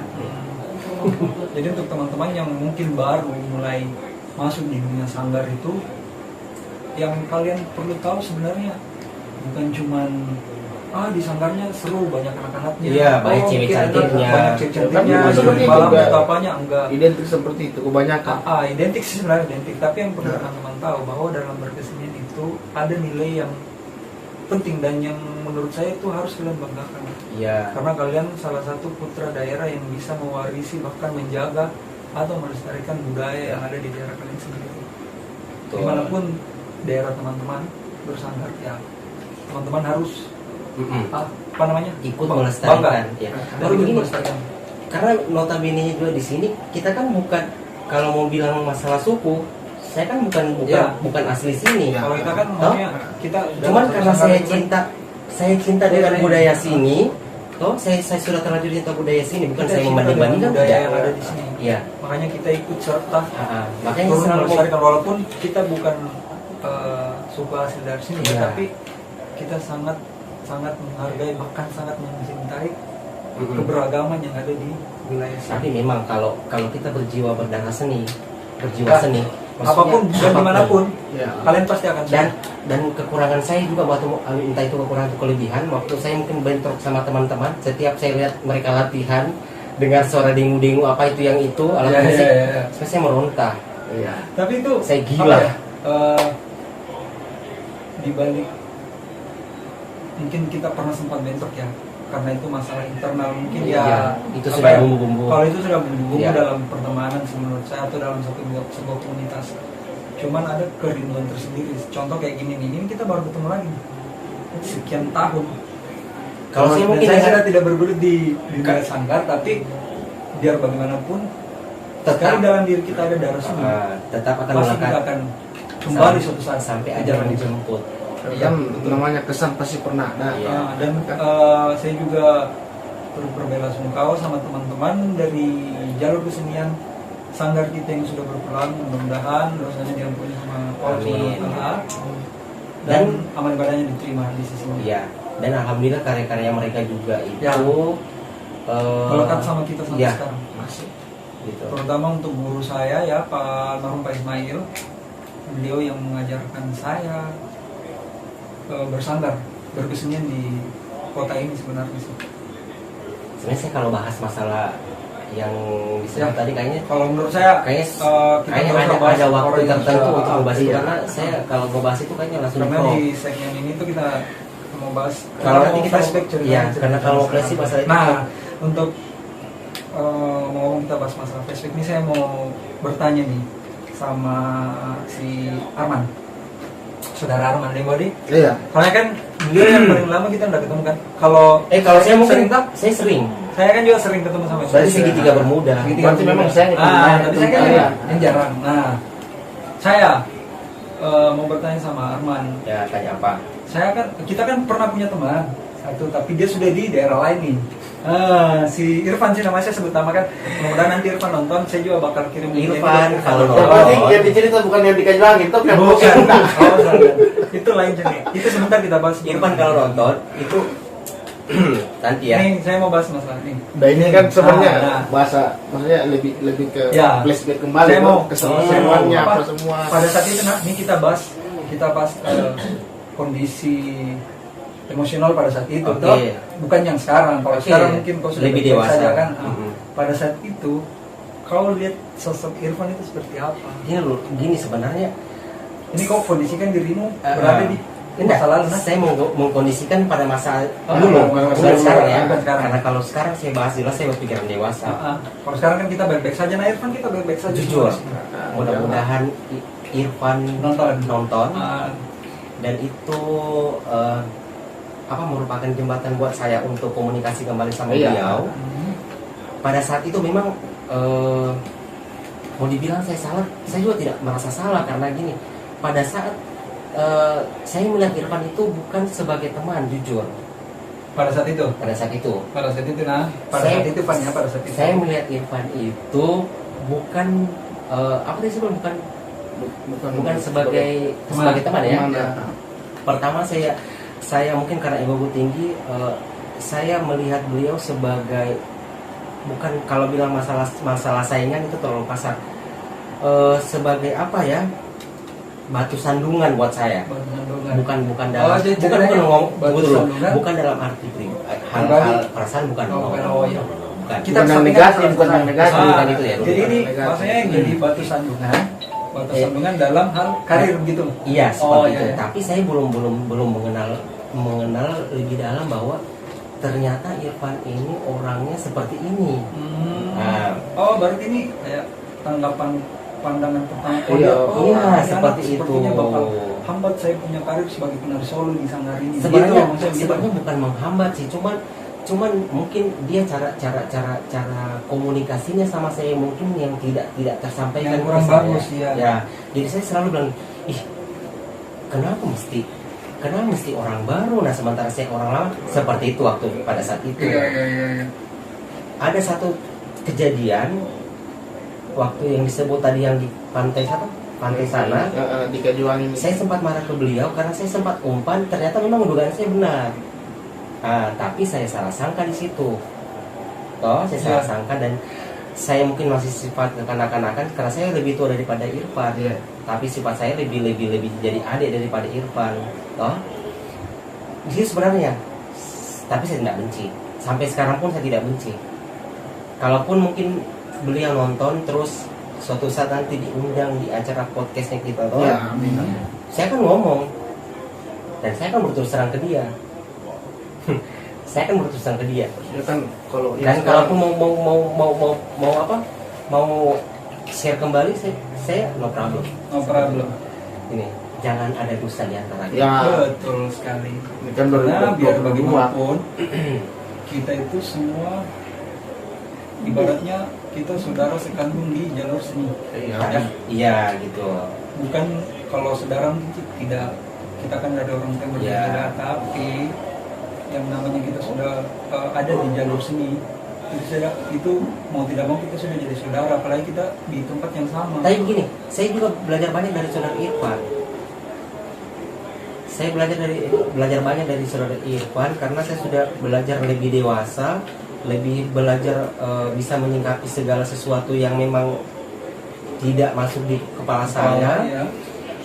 Speaker 1: Jadi untuk teman-teman yang mungkin baru mulai masuk di dunia sanggar itu, yang kalian perlu tahu sebenarnya bukan cuman di sanggarnya seru, banyak anak-anaknya.
Speaker 2: Iya, banyak cewek
Speaker 1: mungkin ada
Speaker 2: cantiknya.
Speaker 1: banyak cewek cantiknya,
Speaker 3: Tapi seperti itu
Speaker 1: balap
Speaker 3: juga.
Speaker 1: atau apanya enggak.
Speaker 3: Identik seperti itu kebanyakan.
Speaker 1: Identik sih sebenarnya identik, tapi yang perlu teman-teman tahu bahwa dalam berkesenian itu ada nilai yang penting dan yang menurut saya itu harus kalian banggakan.
Speaker 2: Iya.
Speaker 1: Karena kalian salah satu putra daerah yang bisa mewarisi bahkan menjaga atau melestarikan budaya yang ada di daerah kalian sendiri.
Speaker 2: Betul.
Speaker 1: Dimanapun daerah teman-teman bersanggar ya, teman-teman harus apa namanya?
Speaker 2: Ikut
Speaker 1: Bangga.
Speaker 2: melestarikan. Ya.
Speaker 1: Harus
Speaker 2: Baru
Speaker 1: ikut
Speaker 2: begini,
Speaker 1: melestarikan.
Speaker 2: karena notabene juga di sini kita kan bukan, kalau mau bilang masalah suku, saya kan bukan
Speaker 1: Ya.
Speaker 2: asli sini.
Speaker 3: Ya.
Speaker 1: Kalau kita kan maunya kita
Speaker 2: Cuman
Speaker 1: dalam
Speaker 2: karena
Speaker 1: sanggar
Speaker 2: saya
Speaker 1: itu kan
Speaker 2: cinta dengan budaya sini, toh saya sudah terlanjur cinta budaya sini, bukan
Speaker 1: kita
Speaker 2: saya
Speaker 1: cinta
Speaker 2: membanding-bandingkan
Speaker 1: dengan budaya
Speaker 2: tidak.
Speaker 1: yang ada di sini.
Speaker 2: Iya.
Speaker 1: Makanya kita ikut serta
Speaker 2: Makanya
Speaker 1: turun
Speaker 2: selalu
Speaker 1: melestarikan walaupun kita bukan suku asli dari sini,
Speaker 2: Iya.
Speaker 1: tapi kita sangat menghargai bahkan sangat mencintai keberagaman yang ada di wilayah sini.
Speaker 2: Tapi memang kalau kita berjiwa berdarah seni,
Speaker 1: Ya,
Speaker 2: seni, maksudnya
Speaker 1: apapun dan dimanapun
Speaker 3: Ya.
Speaker 1: kalian pasti akan
Speaker 2: dan kekurangan saya juga waktu entah itu kekurangan atau kelebihan, waktu saya mungkin bentrok sama teman-teman, setiap saya lihat mereka latihan dengar suara dengu-dengu apa itu yang itu alat
Speaker 1: Ya,
Speaker 2: musik,
Speaker 1: ya.
Speaker 2: sebenarnya saya meronta.
Speaker 3: Iya.
Speaker 1: Tapi itu
Speaker 2: Saya
Speaker 1: apa
Speaker 2: gila.
Speaker 1: ya, di balik mungkin kita pernah sempat bentrok ya, karena itu masalah internal mungkin
Speaker 2: Iya,
Speaker 1: ya
Speaker 2: itu
Speaker 1: apa
Speaker 2: sudah
Speaker 1: ya,
Speaker 2: bumbu-bumbu.
Speaker 1: kalau itu sudah bumbu-bumbu
Speaker 2: Iya.
Speaker 1: dalam pertemanan sih menurut saya, atau dalam sebuah komunitas. Cuman ada kerinduan tersendiri. Contoh kayak gini nih, ini kita baru ketemu lagi sekian tahun.
Speaker 2: Kalau saya
Speaker 1: Dan
Speaker 2: mungkin
Speaker 1: saya
Speaker 2: dengan-
Speaker 1: sudah tidak bergulut di dunia sanggar, tapi biar bagaimanapun
Speaker 2: Tetap-
Speaker 1: sekali dalam diri kita ada darah seni,
Speaker 2: tetap akan
Speaker 1: pasti kita
Speaker 2: melekat
Speaker 1: akan kembali suatu saat
Speaker 2: sampai
Speaker 1: ke
Speaker 2: ajaran
Speaker 1: jalan itu.
Speaker 2: dijemput.
Speaker 3: Kan namanya kesan pasti pernah ada.
Speaker 2: Iya.
Speaker 1: Dan saya juga turut berbela-sungkawa sama teman-teman dari jalur kesenian sanggar kita yang sudah berpulang. Mudah-mudahan dosanya diampuni sama Allah
Speaker 2: Amin.
Speaker 1: SWT dan amal ibadahnya diterima di sisinya.
Speaker 2: Iya. Dan alhamdulillah karya-karya mereka juga itu
Speaker 1: Ya. Melekat sama kita sampai
Speaker 2: iya.
Speaker 1: sekarang.
Speaker 3: Masih.
Speaker 2: gitu.
Speaker 1: Terutama untuk guru saya ya, Pak almarhum Pak Ismail. Beliau yang mengajarkan saya bersanggar, berkesenian di kota ini sebenarnya sih.
Speaker 2: Sebenarnya saya kalau bahas masalah yang disebut
Speaker 1: Ya.
Speaker 2: tadi kayaknya
Speaker 1: Kalau menurut saya
Speaker 2: kayaknya
Speaker 1: kita nggak usah bahas
Speaker 2: ada waktu
Speaker 1: orang yang
Speaker 2: tertentu
Speaker 1: sudah
Speaker 2: untuk membahas itu,
Speaker 3: iya.
Speaker 2: karena saya kalau ngebahas itu kayaknya langsung
Speaker 1: karena
Speaker 2: pro.
Speaker 1: di segmen ini tuh kita mau bahas
Speaker 2: Kalau nanti
Speaker 1: mau
Speaker 2: kita
Speaker 1: flashback ceritanya,
Speaker 2: iya,
Speaker 1: cerita
Speaker 2: karena kalau
Speaker 1: masa
Speaker 2: flashback
Speaker 1: lalu.
Speaker 2: masalah itu
Speaker 1: Nah,
Speaker 2: kan-
Speaker 1: untuk mau kita bahas masalah flashback ini, saya mau bertanya nih sama si Arman. saudara Arman nih Bodi.
Speaker 3: Iya.
Speaker 1: Soalnya kan beliau yang paling lama kita udah ketemu kan. Kalau
Speaker 2: kalau saya mungkin
Speaker 1: sering tak,
Speaker 2: saya sering.
Speaker 1: saya kan juga sering ketemu sama
Speaker 2: Saya segitiga bermuda.
Speaker 3: Berarti memang saya
Speaker 1: tapi saya kan
Speaker 3: iya.
Speaker 1: yang jarang. Nah, saya mau bertanya sama Arman.
Speaker 2: Ya, tanya apa?
Speaker 1: Kita kan pernah punya teman satu, tapi dia sudah di daerah lain nih. Si Irfan sih namanya, saya sebut nama kan. Mudah-mudahan nanti Irfan nonton, saya juga bakal kirim
Speaker 2: Irfan kalau
Speaker 3: Yang penting yang dicerita bukan yang dikaji langit, tapi yang
Speaker 1: bukan.
Speaker 3: bukan.
Speaker 1: Oh, salah. Itu lain jenis. Itu sebentar kita bahas.
Speaker 2: Irfan kalau nonton itu nanti ya.
Speaker 1: Nih, saya mau bahas masalah ini.
Speaker 3: Nah ini kan sebenarnya
Speaker 1: Nah.
Speaker 3: bahasa, maksudnya lebih ke
Speaker 1: Ya.
Speaker 3: flashback kembali,
Speaker 1: Saya mau
Speaker 3: kesemuanya
Speaker 1: apa,
Speaker 3: apa semua.
Speaker 1: pada saat itu nah, ini kita bahas kondisi emosional pada saat itu,
Speaker 2: Oke.
Speaker 1: toh? Bukan yang sekarang. Kalau
Speaker 2: Oke.
Speaker 1: sekarang mungkin kau sudah
Speaker 2: Lebih
Speaker 1: baik-baik
Speaker 2: dewasa.
Speaker 1: saja kan. Pada saat itu, kau lihat sosok Irfan itu seperti apa?
Speaker 2: Gini sebenarnya
Speaker 1: Ini kau kondisikan dirimu berada di masa lalu, nah?
Speaker 2: saya mengkondisikan pada masa
Speaker 1: Oh,
Speaker 2: dulu,
Speaker 1: bukan
Speaker 2: bukan sekarang ya.
Speaker 1: bukan sekarang.
Speaker 2: Karena kalau sekarang saya bahas jelas saya berpikiran dewasa.
Speaker 1: Kalau sekarang kan kita baik-baik saja, nah Irfan kita baik-baik saja.
Speaker 2: Jujur,
Speaker 1: semua.
Speaker 2: mudah-mudahan Irfan nonton
Speaker 1: Ah,
Speaker 2: dan itu merupakan jembatan buat saya untuk komunikasi kembali sama
Speaker 3: Iya.
Speaker 2: beliau.
Speaker 1: hmm.
Speaker 2: Pada saat itu memang mau dibilang saya salah, saya juga tidak merasa salah karena gini. Pada saat saya melihat Irfan itu bukan sebagai teman, jujur.
Speaker 1: Pada saat itu,
Speaker 2: Pada saat itu,
Speaker 1: nah, pada
Speaker 2: Saya-
Speaker 1: saat itu Pan ya, pada saat itu.
Speaker 2: saya melihat Irfan itu bukan apa tadi sebelum bukan sebagai teman ya.
Speaker 3: Teman, ya.
Speaker 2: Pertama saya mungkin karena egoku tinggi, saya melihat beliau sebagai bukan, kalau bilang masalah saingan itu terlalu kasar, sebagai apa ya, batu sandungan buat saya. Bukan dalam
Speaker 1: jadi
Speaker 2: bukan
Speaker 1: ceritanya
Speaker 2: ngomong
Speaker 1: batu
Speaker 2: dulu,
Speaker 1: sandungan?
Speaker 2: bukan dalam arti hal-hal
Speaker 1: Pribadi?
Speaker 2: perasaan, bukan.
Speaker 1: Oh, iya.
Speaker 2: Bukan.
Speaker 1: Kita
Speaker 3: Bukan yang
Speaker 1: sampaikan
Speaker 3: negatif,
Speaker 1: kalau
Speaker 3: bukan yang
Speaker 1: pesan.
Speaker 3: negatif.
Speaker 2: Bukan itu ya,
Speaker 1: Jadi ini
Speaker 3: Negatif.
Speaker 1: maksudnya yang jadi batu sandungan dalam hal karir gitu.
Speaker 2: Iya, seperti
Speaker 1: iya,
Speaker 2: itu.
Speaker 1: iya.
Speaker 2: Tapi saya belum mengenal lebih dalam bahwa ternyata Irfan ini orangnya seperti ini. Nah.
Speaker 1: Oh, berarti ini kayak tanggapan pandangan pertama.
Speaker 3: Iya,
Speaker 2: iya,
Speaker 1: anak
Speaker 2: seperti
Speaker 1: sepertinya
Speaker 2: itu.
Speaker 1: bakal hambat saya punya karir sebagai penari solo di Sanggar ini.
Speaker 2: Sebenarnya
Speaker 1: Gitu, maksudnya gitu.
Speaker 2: sebenarnya bukan menghambat sih, cuman mungkin dia cara komunikasinya sama saya mungkin yang tidak tersampaikan
Speaker 1: Yang kurang
Speaker 2: ke saya.
Speaker 1: bagus, iya.
Speaker 2: Ya, jadi saya selalu bilang, kenapa mesti orang baru, nah sementara saya orang lama. Seperti itu waktu pada saat itu.
Speaker 1: Iya.
Speaker 2: Ada satu kejadian waktu yang disebut tadi yang di pantai sana.
Speaker 3: Di Kajuang ini.
Speaker 2: Saya sempat marah ke beliau karena saya sempat umpan, ternyata memang dugaan saya benar. Tapi saya salah sangka di situ. Saya salah sangka dan saya mungkin masih sifat kekanak-kanakan karena saya lebih tua daripada Irfan.
Speaker 3: Iya.
Speaker 2: Tapi sifat saya lebih jadi adik daripada Irfan. Jadi sebenarnya, tapi saya tidak benci. Sampai sekarang pun saya tidak benci. Kalaupun mungkin beliau nonton terus suatu saat nanti diundang di acara podcastnya kita,
Speaker 3: Iya, amin.
Speaker 2: saya kan ngomong dan saya kan berterus terang ke dia.
Speaker 3: Ya kan kalau
Speaker 2: Dan kalaupun mau share kembali, saya no problem.
Speaker 1: No problem.
Speaker 2: Ini jangan ada dusta di antara kita.
Speaker 3: ya
Speaker 1: Betul sekali.
Speaker 3: ini kan
Speaker 1: Karena biar
Speaker 3: 2022.
Speaker 1: bagaimanapun kita itu semua ibaratnya kita saudara sekandung di jalur seni.
Speaker 3: Iya.
Speaker 2: Iya gitu.
Speaker 1: Bukan kalau saudara mungkin tidak, kita kan ada orang tua yang
Speaker 2: Iya.
Speaker 1: berbeda, tapi yang namanya kita sudah ada di jalur seni itu mau tidak mau kita sudah jadi saudara, apalagi kita di tempat yang sama.
Speaker 2: Tapi begini, saya juga belajar banyak dari saudara Irfan. Saya belajar banyak dari saudara Irfan karena saya sudah belajar lebih dewasa, lebih belajar bisa menyikapi segala sesuatu yang memang tidak masuk di kepala saya.
Speaker 1: Ya.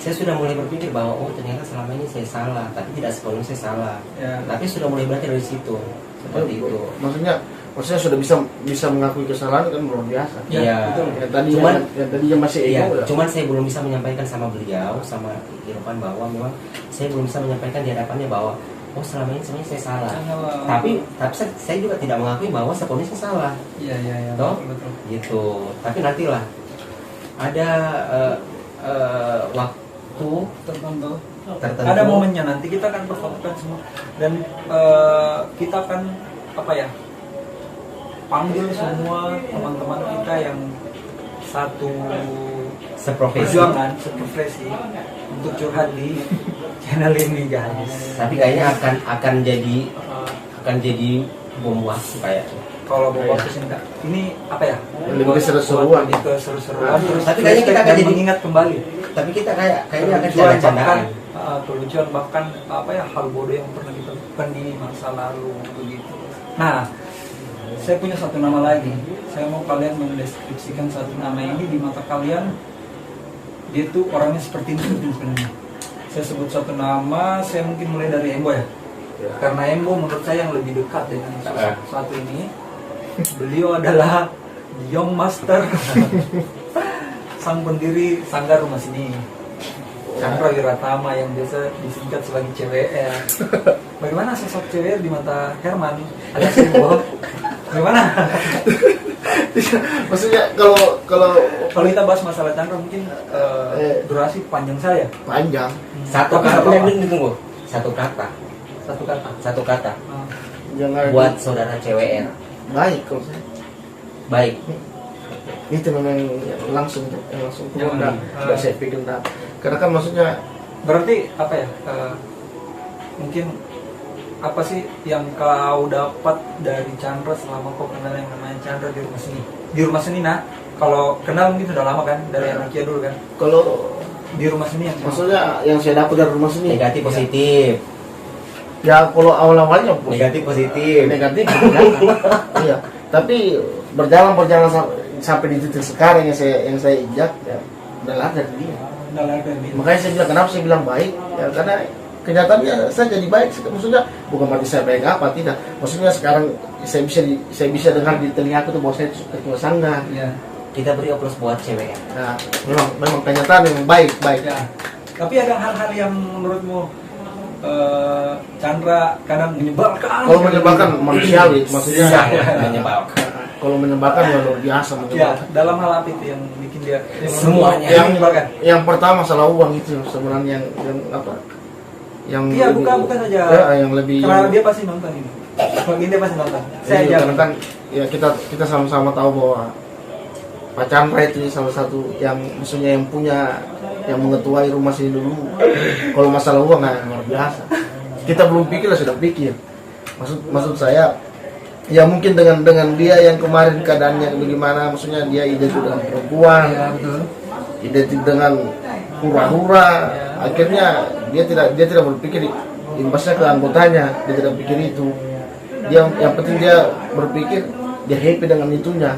Speaker 2: Saya sudah mulai berpikir bahwa ternyata selama ini saya salah, tapi tidak sepenuhnya saya salah.
Speaker 1: Ya.
Speaker 2: Tapi sudah mulai belajar dari situ. Seperti itu.
Speaker 3: Maksudnya sudah bisa mengakui kesalahan kan luar biasa.
Speaker 1: Ya,
Speaker 2: Iya.
Speaker 1: betul.
Speaker 3: Yang tadinya masih ego.
Speaker 2: Iya,
Speaker 3: Ya.
Speaker 2: cuman saya belum bisa menyampaikan sama beliau, sama Irfan bahwa memang saya belum bisa menyampaikan di hadapannya bahwa selama ini sebenarnya saya salah. Tapi saya juga tidak mengakui bahwa sepenuhnya saya salah.
Speaker 1: Iya.
Speaker 2: Toh?
Speaker 1: Betul.
Speaker 2: Gitu. Tapi nantilah ada waktu
Speaker 1: Tertentu.
Speaker 2: tertentu.
Speaker 1: Ada momennya nanti kita akan perfotokan semua dan kita akan apa ya, panggil semua teman-teman kita yang satu
Speaker 2: seprofesi.
Speaker 1: perjuangan, seprofesi untuk curhat di channel ini guys.
Speaker 2: Tapi kayaknya akan jadi bom waktu kayaknya.
Speaker 1: Kalau bawa ke sini ini apa ya?
Speaker 3: Lebih seru-seruan.
Speaker 1: Lebih ke seru-seruan. Terus
Speaker 2: Tapi kayaknya kita akan
Speaker 1: dan
Speaker 2: jadi
Speaker 1: mengingat kembali.
Speaker 2: Tapi kita kayaknya akan
Speaker 1: Kelucuan bahkan
Speaker 2: canda-candaan.
Speaker 1: kelucuan bahkan apa ya, hal bodoh yang pernah kita lakukan di masa lalu begitu. Nah, saya punya satu nama lagi. Saya mau kalian mendeskripsikan satu nama ini di mata kalian. Dia tuh orangnya seperti ini sebenarnya. Saya sebut satu nama, saya mungkin mulai dari Embo ya. Karena Embo menurut saya yang lebih dekat dengan satu ini. Beliau adalah Young Master, sang pendiri Sanggar Rumah Sini, Chandra Wiratama yang biasa disingkat sebagai CWR. Bagaimana sosok CWR di mata Herman? Ada sih, bagaimana?
Speaker 3: Maksudnya kalau
Speaker 1: kita bahas masalah Chandra mungkin durasi panjang saya.
Speaker 3: panjang,
Speaker 2: Satu
Speaker 1: Tapi
Speaker 2: kata
Speaker 1: apa?
Speaker 2: yang ditunggu. Satu kata.
Speaker 1: Satu kata.
Speaker 3: jangan
Speaker 2: Buat saudara CWR.
Speaker 3: baik kalau saya.
Speaker 2: Baik.
Speaker 3: Itu memang langsung keluar,
Speaker 1: Jangan.
Speaker 3: nggak saya pikir enggak. Karena kan maksudnya
Speaker 1: Berarti apa ya? Mungkin apa sih yang kau dapat dari Chandra selama kau kenal yang namanya Chandra di Rumah Seni? Di Rumah Seni, nah kalau kenal mungkin sudah lama kan, dari Anokia dulu kan?
Speaker 3: kalau
Speaker 1: Di Rumah Seni yang
Speaker 3: maksudnya yang saya dapat dari rumah sini,
Speaker 2: Negatif positif.
Speaker 3: ya kalau awal-awalnya
Speaker 2: Negatif positif.
Speaker 3: negatif iya, tapi berjalan sampai di titik sekarang yang saya injak, ya udah lah dari dia. Makanya saya bilang, kenapa saya bilang baik, ya karena kenyataannya saya jadi baik. Maksudnya bukan berarti saya baik apa, tidak. Maksudnya sekarang saya bisa dengar di telingaku tuh bahwa saya ketua sanggar.
Speaker 1: Ya.
Speaker 2: Kita beri aplaus buat CWR.
Speaker 3: Nah, memang kenyataan yang baik.
Speaker 1: Ya. Tapi ada hal-hal yang menurutmu Chandra kadang menyebalkan.
Speaker 3: Kalau menyebalkan manusiawi, maksudnya
Speaker 2: Menyebalkan.
Speaker 3: kalau menyebalkan ya luar biasa
Speaker 1: Ya,
Speaker 3: menyebalkan.
Speaker 1: dalam hal apa itu yang bikin dia
Speaker 2: Semuanya.
Speaker 1: yang menyebalkan?
Speaker 3: Yang pertama masalah uang itu sebenarnya yang apa? Yang
Speaker 1: Iya,
Speaker 3: lebih-
Speaker 1: bukan saja.
Speaker 3: ya, yang lebih
Speaker 1: Karena dia pasti nonton ini. Bagi dia pasti nonton. Saya
Speaker 3: iya,
Speaker 1: aja.
Speaker 3: karena kan ya kita sama-sama tahu bahwa Pak Chandra itu salah satu yang maksudnya yang mengetuai rumah sini dulu. Kalau masalah uang nah, luar biasa. Kita belum pikir lah sudah pikir. Maksud saya ya mungkin dengan dia yang kemarin keadaannya bagaimana, maksudnya dia identik dengan perempuan,
Speaker 1: Ya, betul.
Speaker 3: identik dengan hura-hura, akhirnya dia tidak berpikir imbasnya ke anggotanya, dia tidak pikir itu. Yang penting dia berpikir dia happy dengan itunya,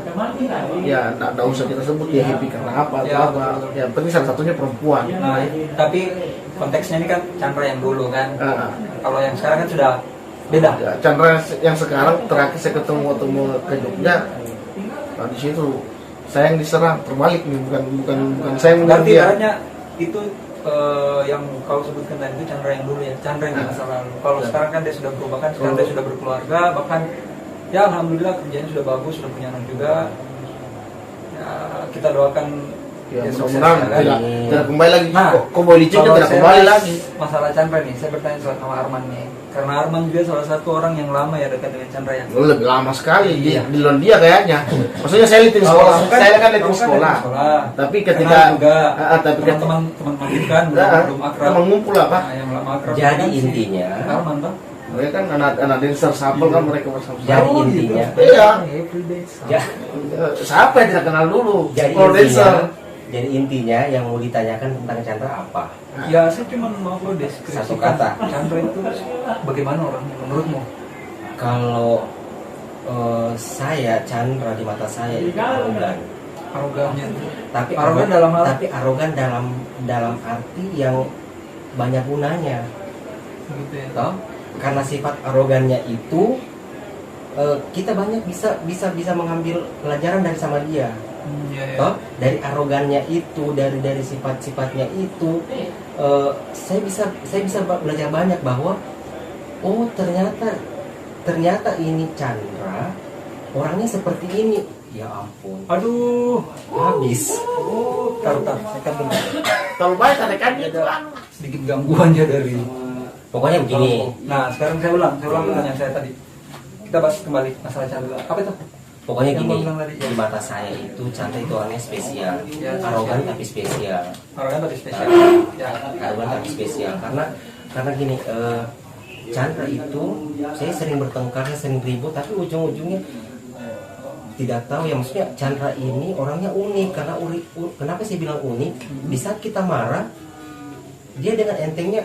Speaker 3: ya nggak usah kita sebut dia happy karena apa atau
Speaker 1: Ya,
Speaker 3: apa.
Speaker 1: betul.
Speaker 3: Yang penting salah satunya perempuan.
Speaker 1: Nah, tapi konteksnya ini kan Chandra yang dulu kan.
Speaker 3: Nah,
Speaker 1: Kalau yang sekarang kan sudah beda.
Speaker 3: ya, Chandra yang sekarang terakhir saya ketemu ke Jogja, nah di situ saya yang diserang terbalik nih, bukan saya yang menyerang
Speaker 1: Berarti
Speaker 3: dia.
Speaker 1: ibaratnya itu yang kau sebutkan tadi itu Chandra yang dulu ya, Chandra yang di masa lalu. Kalau
Speaker 3: Ya.
Speaker 1: sekarang kan dia sudah berubah kan, sekarang dia sudah berkeluarga, bahkan ya alhamdulillah kerjanya sudah bagus, sudah punya anak juga. Ya, kita doakan
Speaker 3: Ya,
Speaker 1: dia sukses,
Speaker 3: mudah-mudahan
Speaker 1: ya kan?
Speaker 3: tidak kembali lagi.
Speaker 1: Nah,
Speaker 3: Kok boy liciknya
Speaker 1: kalau
Speaker 3: tidak
Speaker 1: saya
Speaker 3: kembali
Speaker 1: bahas
Speaker 3: lagi.
Speaker 1: Masalah Chandra nih, saya bertanya sama Arman nih, karena Arman juga salah satu orang yang lama ya dekat dengan Chandra ya.
Speaker 3: Oh, lebih lama sekali
Speaker 1: Iya.
Speaker 3: di luar dia kayaknya. Maksudnya saya litin sekolah, saya kan litin sekolah. Tapi ketika
Speaker 1: Kenal juga
Speaker 3: tapi ketika
Speaker 1: teman-teman kan belum akrab.
Speaker 3: emang ngumpul apa?
Speaker 1: Nah, yang lama akrab
Speaker 2: Jadi
Speaker 1: kan si
Speaker 2: intinya,
Speaker 1: Arman toh.
Speaker 3: Mereka kan anak dancer sapel kan mereka bersama.
Speaker 2: Jadi
Speaker 1: Oh,
Speaker 2: intinya.
Speaker 1: gitu.
Speaker 3: Iya.
Speaker 1: Everyday sama.
Speaker 2: Ya,
Speaker 3: Siapa yang tidak kenal dulu?
Speaker 2: jadi
Speaker 3: Kalau dancer.
Speaker 2: intinya yang mau ditanyakan tentang Chandra apa?
Speaker 1: Ya, saya cuma mau lo deskripsikan
Speaker 2: Satu kata.
Speaker 1: Chandra itu bagaimana orangnya menurutmu?
Speaker 2: Kalau saya Chandra di mata saya itu arogan.
Speaker 1: Arogannya itu.
Speaker 2: Tapi
Speaker 1: Arogan dalam hal
Speaker 2: tapi arogan dalam arti yang banyak gunanya.
Speaker 1: gitu ya.
Speaker 2: Toh? Karena sifat arogannya itu kita banyak bisa mengambil pelajaran dari sama dia.
Speaker 1: Ya, ya.
Speaker 2: Toh? Dari arogannya itu, dari sifat-sifatnya itu, saya bisa belajar banyak bahwa oh ternyata ini Chandra orangnya seperti ini. Ya ampun.
Speaker 1: Aduh.
Speaker 2: Habis.
Speaker 1: Tar, saya kan dulu.
Speaker 3: Terlalu baik ada kan gitu.
Speaker 1: Sedikit gangguannya dari.
Speaker 2: Pokoknya begini.
Speaker 1: Nah, sekarang saya ulang pertanyaan saya tadi. Kita bahas kembali masalah Chandra. Apa itu?
Speaker 2: Pokoknya
Speaker 1: Yang
Speaker 2: gini,
Speaker 1: gua bilang tadi, ya.
Speaker 2: di mata saya itu Chandra itu orangnya spesial,
Speaker 1: Ya,
Speaker 2: arogan
Speaker 1: spesial.
Speaker 2: tapi spesial,
Speaker 1: Orangnya tadi spesial. Ya.
Speaker 2: arogan tapi spesial. Karena gini, Chandra itu saya sering bertengkar, saya sering ribut, tapi ujung-ujungnya tidak tahu ya, maksudnya Chandra ini orangnya unik. Karena kenapa saya bilang unik? Di saat kita marah, dia dengan entengnya,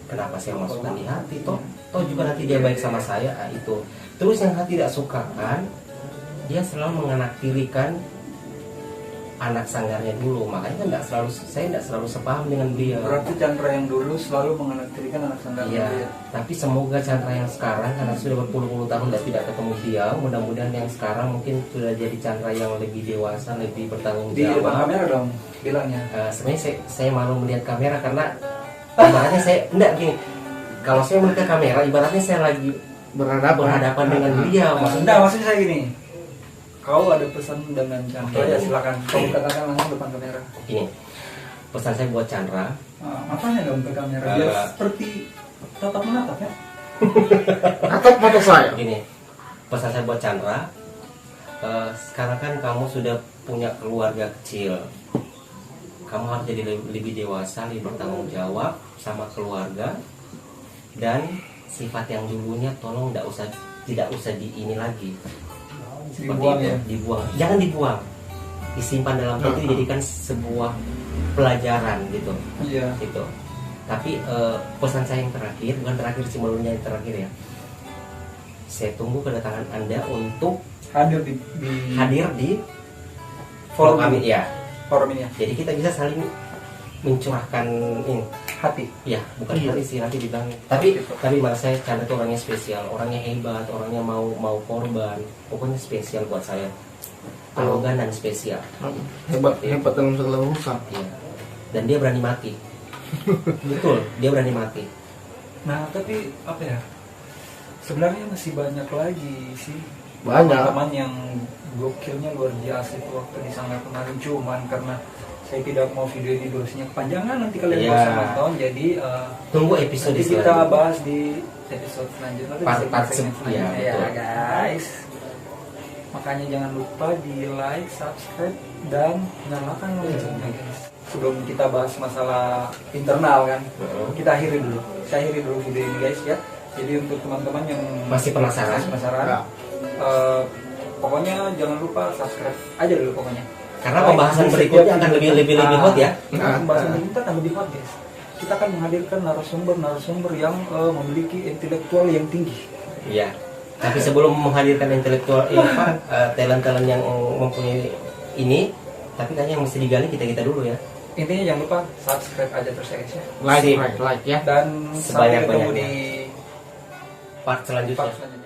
Speaker 2: kenapa saya masukkan di hati, toh juga nanti dia baik sama saya, itu. Terus yang hati tidak suka kan, dia selalu menganaktirikan anak sanggarnya dulu, makanya kan saya tidak selalu sepaham dengan dia.
Speaker 1: Berarti Chandra yang dulu selalu mengaktirikan anak sanggar.
Speaker 2: Iya, tapi semoga Chandra yang sekarang, karena sudah berpuluh-puluh tahun dan tidak ketemu dia, mudah-mudahan yang sekarang mungkin sudah jadi Chandra yang lebih dewasa, lebih bertanggung
Speaker 1: Di depan
Speaker 2: jawab.
Speaker 1: kamera dong bilangnya.
Speaker 2: Sebenarnya saya malu melihat kamera karena ibaratnya saya enggak gini. Kalau saya melihat kamera, ibaratnya saya lagi berhadapan dengan dia.
Speaker 1: Maksudnya saya gini. Kau ada pesan dengan Chandra, ya silakan. Kau katakan langsung depan kamera.
Speaker 2: Gini, pesan saya buat Chandra.
Speaker 1: Matanya dong ke kamera, biar seperti tatap menatap ya.
Speaker 3: Atap mata saya.
Speaker 2: Gini, pesan saya buat Chandra. Sekarang kan kamu sudah punya keluarga kecil. Kamu harus jadi lebih dewasa, lebih bertanggung jawab sama keluarga. Dan sifat yang dulunya tolong tidak usah di ini lagi. Seperti
Speaker 1: Dibuang
Speaker 2: itu,
Speaker 1: ya?
Speaker 2: dibuang. Jangan dibuang. Disimpan dalam hati, dijadikan sebuah pelajaran gitu.
Speaker 1: Iya.
Speaker 2: Gitu. Tapi pesan saya yang terakhir, bukan terakhir sih, melunya yang terakhir ya. Saya tunggu kedatangan Anda untuk
Speaker 1: Hadir di
Speaker 2: forum kami ya.
Speaker 1: forum ini ya.
Speaker 2: Jadi kita bisa saling mencurahkan ini.
Speaker 1: Hati.
Speaker 2: Ya, bukan
Speaker 3: Iya.
Speaker 2: hati sih, nanti dibilang. Tapi malah saya Chandra itu orangnya spesial, orangnya hebat, orangnya mau korban. Pokoknya spesial buat saya. Arogan dan spesial.
Speaker 3: Hebat dalam segala urusan.
Speaker 2: Iya. Dan dia berani mati. Betul, dia berani mati.
Speaker 1: Nah, tapi apa ya? Sebenarnya masih banyak lagi sih.
Speaker 3: Banyak.
Speaker 1: Teman yang gokilnya luar biasa itu waktu di sana kemarin, cuman karena saya tidak mau video ini durasinya kepanjangan, nanti kalian
Speaker 2: Iya.
Speaker 1: bosan nonton, jadi
Speaker 2: Tunggu episode
Speaker 1: nanti kita
Speaker 2: selanjutnya.
Speaker 1: bahas di episode selanjutnya.
Speaker 2: Part
Speaker 1: Segmen
Speaker 2: ya,
Speaker 1: selanjutnya.
Speaker 2: betul.
Speaker 1: Guys, makanya jangan lupa di like, subscribe, dan nyalakan loncengnya guys. Sebelum kita bahas masalah internal kan, kita akhiri dulu. Saya akhiri dulu video ini guys ya. Jadi untuk teman-teman yang
Speaker 2: Masih penasaran?
Speaker 3: Ya.
Speaker 1: Pokoknya jangan lupa subscribe aja dulu pokoknya.
Speaker 2: Karena pembahasan berikutnya akan lebih hot ya.
Speaker 1: Pembahasan berikutnya akan lebih hot guys. Kita akan menghadirkan narasumber yang memiliki intelektual yang tinggi.
Speaker 2: Iya. Tapi sebelum menghadirkan intelektual talent-talent yang mempunyai ini, tapi kayaknya yang mesti digali kita dulu ya.
Speaker 1: Intinya jangan lupa subscribe aja terus ya guys ya.
Speaker 3: Like ya.
Speaker 1: Dan sampai ketemu
Speaker 2: Sebanyak-banyaknya.
Speaker 1: di
Speaker 2: Part selanjutnya.
Speaker 1: selanjutnya.